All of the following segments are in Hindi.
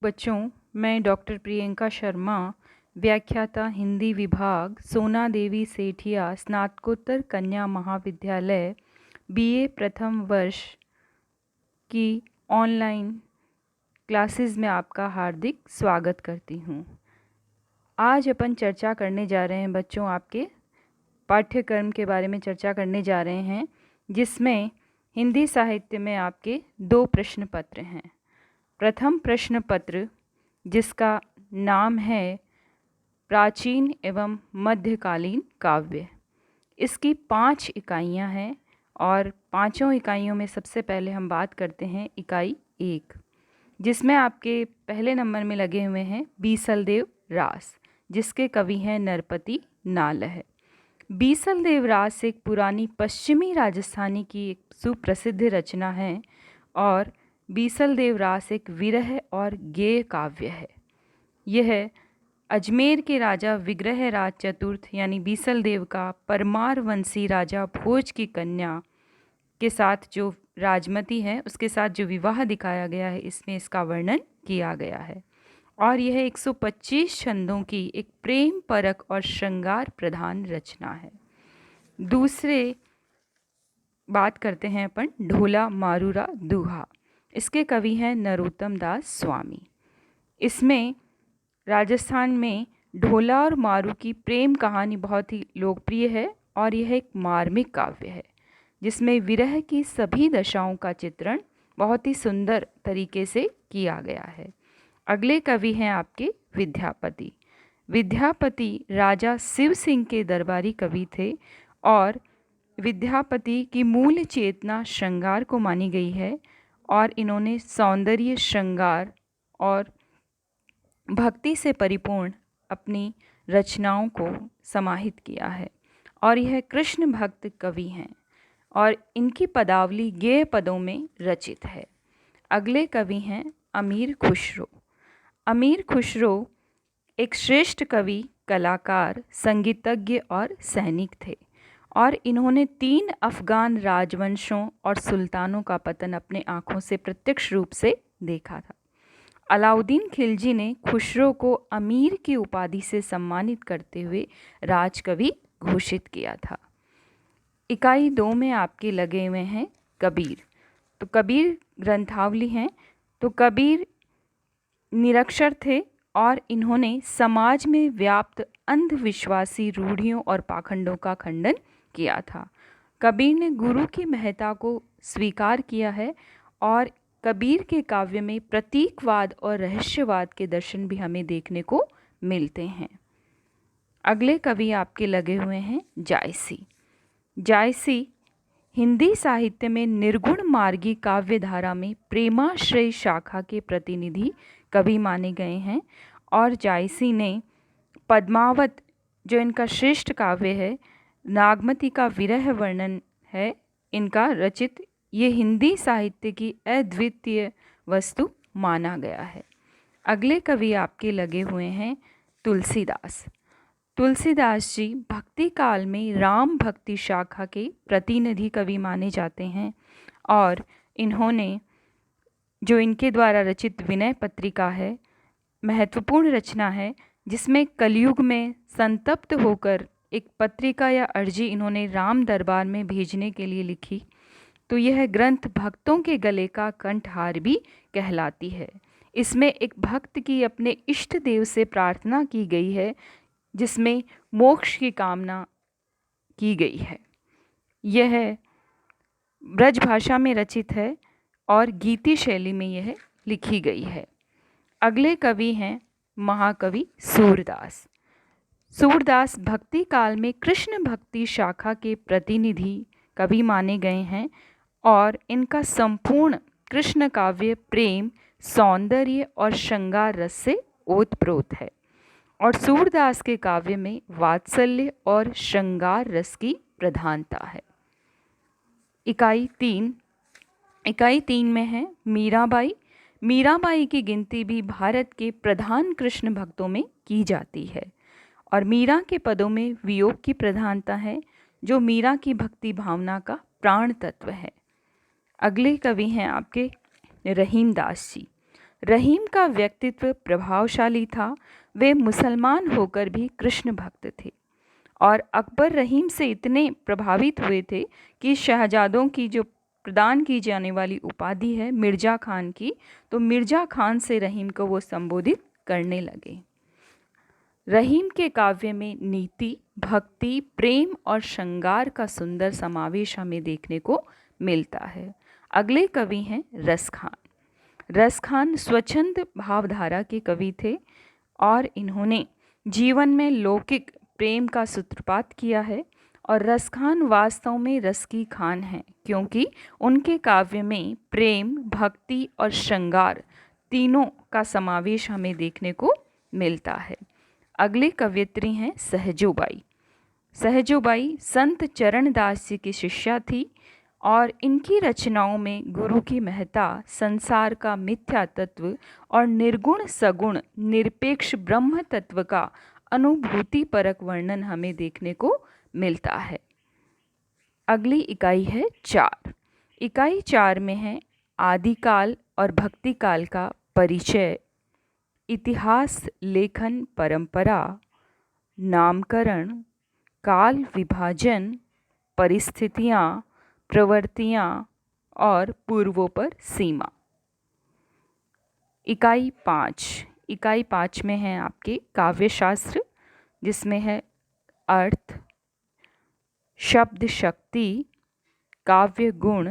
बच्चों, मैं डॉक्टर प्रियंका शर्मा, व्याख्याता हिंदी विभाग, सोना देवी सेठिया स्नातकोत्तर कन्या महाविद्यालय, बीए प्रथम वर्ष की ऑनलाइन क्लासेस में आपका हार्दिक स्वागत करती हूँ। आज अपन चर्चा करने जा रहे हैं बच्चों, आपके पाठ्यक्रम के बारे में चर्चा करने जा रहे हैं, जिसमें हिंदी साहित्य में आपके 2 प्रश्न पत्र हैं। प्रथम प्रश्न पत्र, जिसका नाम है प्राचीन एवं मध्यकालीन काव्य, इसकी 5 इकाइयाँ हैं और पाँचों इकाइयों में सबसे पहले हम बात करते हैं इकाई 1, जिसमें आपके पहले नंबर में लगे हुए हैं बीसलदेव रास, जिसके कवि हैं नरपति नालह। बीसलदेव रास एक पुरानी पश्चिमी राजस्थानी की एक सुप्रसिद्ध रचना है और बीसलदेव रास एक विरह और गेय काव्य है। यह अजमेर के राजा विग्रहराज चतुर्थ यानी बीसलदेव का परमार वंशी राजा भोज की कन्या के साथ जो राजमती है उसके साथ जो विवाह दिखाया गया है, इसमें इसका वर्णन किया गया है। और यह 125 छंदों की एक प्रेम परक और श्रृंगार प्रधान रचना है। दूसरे बात करते हैं अपन ढोला मारूरा दूहा, इसके कवि हैं नरोत्तम दास स्वामी। इसमें राजस्थान में ढोला और मारू की प्रेम कहानी बहुत ही लोकप्रिय है और यह एक मार्मिक काव्य है, जिसमें विरह की सभी दशाओं का चित्रण बहुत ही सुंदर तरीके से किया गया है। अगले कवि हैं आपके विद्यापति। विद्यापति राजा शिव सिंह के दरबारी कवि थे और विद्यापति की मूल चेतना श्रृंगार को मानी गई है और इन्होंने सौंदर्य, श्रृंगार और भक्ति से परिपूर्ण अपनी रचनाओं को समाहित किया है और यह कृष्ण भक्त कवि हैं और इनकी पदावली गेय पदों में रचित है। अगले कवि हैं अमीर खुसरो। अमीर खुसरो एक श्रेष्ठ कवि, कलाकार, संगीतज्ञ और सैनिक थे और इन्होंने 3 अफ़गान राजवंशों और सुल्तानों का पतन अपने आँखों से प्रत्यक्ष रूप से देखा था। अलाउद्दीन खिलजी ने खुसरो को अमीर की उपाधि से सम्मानित करते हुए राजकवि घोषित किया था। इकाई 2 में आपके लगे हुए हैं कबीर। तो कबीर ग्रंथावली हैं। तो कबीर निरक्षर थे और इन्होंने समाज में व्याप्त अंधविश्वासी रूढ़ियों और पाखंडों का खंडन किया था। कबीर ने गुरु की महत्ता को स्वीकार किया है और कबीर के काव्य में प्रतीकवाद और रहस्यवाद के दर्शन भी हमें देखने को मिलते हैं। अगले कवि आपके लगे हुए हैं जायसी। जायसी हिंदी साहित्य में निर्गुण मार्गी काव्य धारा में प्रेमाश्रय शाखा के प्रतिनिधि कवि माने गए हैं और जायसी ने पद्मावत, जो इनका श्रेष्ठ काव्य है, नागमती का विरह वर्णन है इनका रचित, ये हिंदी साहित्य की अद्वितीय वस्तु माना गया है। अगले कवि आपके लगे हुए हैं तुलसीदास। तुलसीदास जी भक्ति काल में राम भक्ति शाखा के प्रतिनिधि कवि माने जाते हैं और इन्होंने जो इनके द्वारा रचित विनय पत्रिका है, महत्वपूर्ण रचना है, जिसमें कलयुग में संतप्त होकर एक पत्रिका या अर्जी इन्होंने राम दरबार में भेजने के लिए लिखी। तो यह ग्रंथ भक्तों के गले का कंठहार भी कहलाती है। इसमें एक भक्त की अपने इष्ट देव से प्रार्थना की गई है, जिसमें मोक्ष की कामना की गई है। यह ब्रज भाषा में रचित है और गीति शैली में यह लिखी गई है। अगले कवि हैं महाकवि सूरदास। सूरदास भक्ति काल में कृष्ण भक्ति शाखा के प्रतिनिधि कवि माने गए हैं और इनका संपूर्ण कृष्ण काव्य प्रेम, सौंदर्य और श्रृंगार रस से ओतप्रोत है और सूरदास के काव्य में वात्सल्य और श्रृंगार रस की प्रधानता है। इकाई 3 में है मीराबाई। मीराबाई की गिनती भी भारत के प्रधान कृष्ण भक्तों में की जाती है और मीरा के पदों में वियोग की प्रधानता है, जो मीरा की भक्ति भावना का प्राण तत्व है। अगले कवि हैं आपके रहीमदास जी। रहीम का व्यक्तित्व प्रभावशाली था। वे मुसलमान होकर भी कृष्ण भक्त थे और अकबर रहीम से इतने प्रभावित हुए थे कि शहजादों की जो प्रदान की जाने वाली उपाधि है मिर्ज़ा खान की, तो मिर्ज़ा खान से रहीम को वो संबोधित करने लगे। रहीम के काव्य में नीति, भक्ति, प्रेम और श्रृंगार का सुंदर समावेश हमें देखने को मिलता है। अगले कवि हैं रस खान। रस खान स्वच्छंद भावधारा के कवि थे और इन्होंने जीवन में लौकिक प्रेम का सूत्रपात किया है। और रस खान वास्तव में रस की खान हैं, क्योंकि उनके काव्य में प्रेम, भक्ति और श्रृंगार तीनों का समावेश हमें देखने को मिलता है। अगली कवयित्री हैं सहजोबाई। सहजोबाई संत चरणदास जी की शिष्या थी और इनकी रचनाओं में गुरु की महत्ता, संसार का मिथ्या तत्व और निर्गुण सगुण निरपेक्ष ब्रह्म तत्व का अनुभूति परक वर्णन हमें देखने को मिलता है। अगली इकाई है 4। इकाई 4 में है आदिकाल और भक्तिकाल का परिचय, इतिहास लेखन परंपरा, नामकरण, काल विभाजन, परिस्थितियाँ, प्रवृत्तियाँ और पूर्वों पर सीमा। इकाई 5 में है आपके काव्यशास्त्र, जिसमें है अर्थ, शब्द शक्ति, काव्य गुण,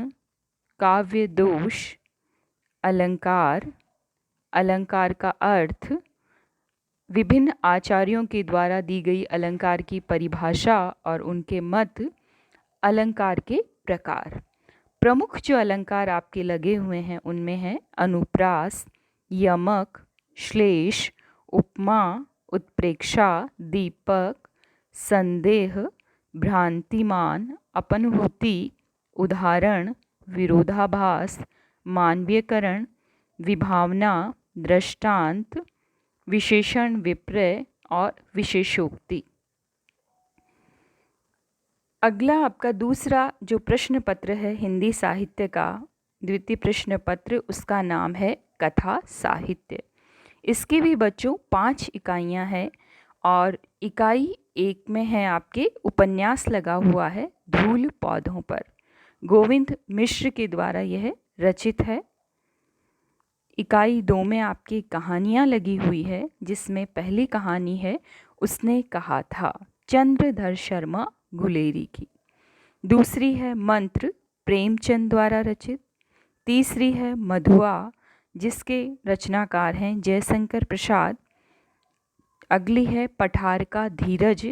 काव्य दोष, अलंकार, अलंकार का अर्थ, विभिन्न आचार्यों के द्वारा दी गई अलंकार की परिभाषा और उनके मत, अलंकार के प्रकार। प्रमुख जो अलंकार आपके लगे हुए हैं उनमें है अनुप्रास, यमक, श्लेष, उपमा, उत्प्रेक्षा, दीपक, संदेह, भ्रांतिमान, अपनहुति, उदाहरण, विरोधाभास, मानवीयकरण, विभावना, दृष्टांत, विशेषण विपर्य और विशेषोक्ति। अगला आपका दूसरा जो प्रश्न पत्र है हिंदी साहित्य का, द्वितीय प्रश्न पत्र, उसका नाम है कथा साहित्य। इसकी भी बच्चों 5 इकाइयाँ हैं और इकाई 1 में है आपके उपन्यास लगा हुआ है धूल पौधों पर। गोविंद मिश्र के द्वारा यह रचित है। इकाई 2 में आपकी कहानियाँ लगी हुई है, जिसमें पहली कहानी है उसने कहा था, चंद्रधर शर्मा गुलेरी की। दूसरी है मंत्र, प्रेमचंद द्वारा रचित। तीसरी है मधुआ, जिसके रचनाकार हैं जयशंकर प्रसाद। अगली है पठार का धीरज,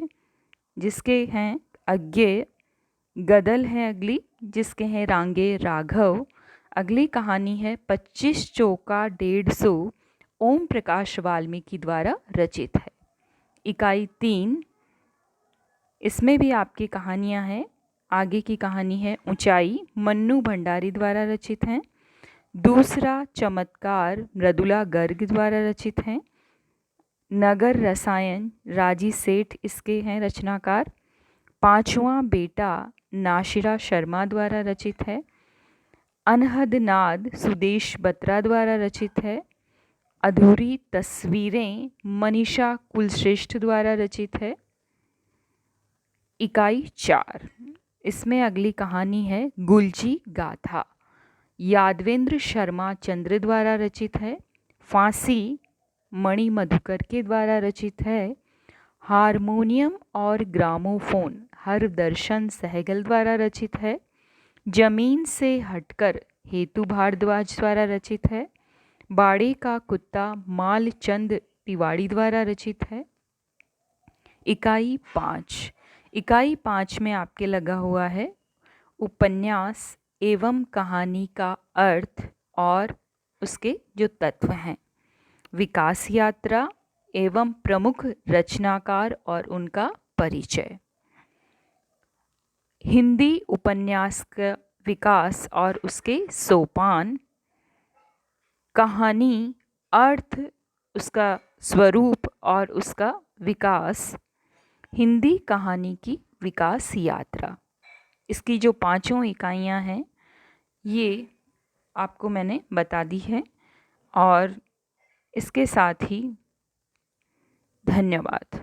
जिसके हैं अज्ञेय। गदल है अगली, जिसके हैं रांगे राघव। अगली कहानी है 25 चौका 150, ओम प्रकाश वाल्मीकि द्वारा रचित है। इकाई 3, इसमें भी आपकी कहानियां हैं। आगे की कहानी है ऊंचाई, मन्नू भंडारी द्वारा रचित हैं। दूसरा चमत्कार मृदुला गर्ग द्वारा रचित हैं। नगर रसायन, राजी सेठ इसके हैं रचनाकार। 5वां बेटा नाशिरा शर्मा द्वारा रचित है। अनहद नाद सुदेश बत्रा द्वारा रचित है। अधूरी तस्वीरें मनीषा कुलश्रेष्ठ द्वारा रचित है। इकाई 4, इसमें अगली कहानी है गुलजी गाथा, यादवेंद्र शर्मा चंद्र द्वारा रचित है। फांसी मणि मधुकर के द्वारा रचित है। हारमोनियम और ग्रामोफोन हरदर्शन सहगल द्वारा रचित है। जमीन से हटकर हेतु भारद्वाज द्वारा रचित है। बाड़े का कुत्ता मालचंद तिवाड़ी द्वारा रचित है। इकाई 5 में आपके लगा हुआ है उपन्यास एवं कहानी का अर्थ और उसके जो तत्व हैं, विकास यात्रा एवं प्रमुख रचनाकार और उनका परिचय। हिंदी उपन्यास का विकास और उसके सोपान, कहानी, अर्थ, उसका स्वरूप और उसका विकास, हिंदी कहानी की विकास यात्रा। इसकी जो 5 इकाइयाँ हैं ये आपको मैंने बता दी है और इसके साथ ही धन्यवाद।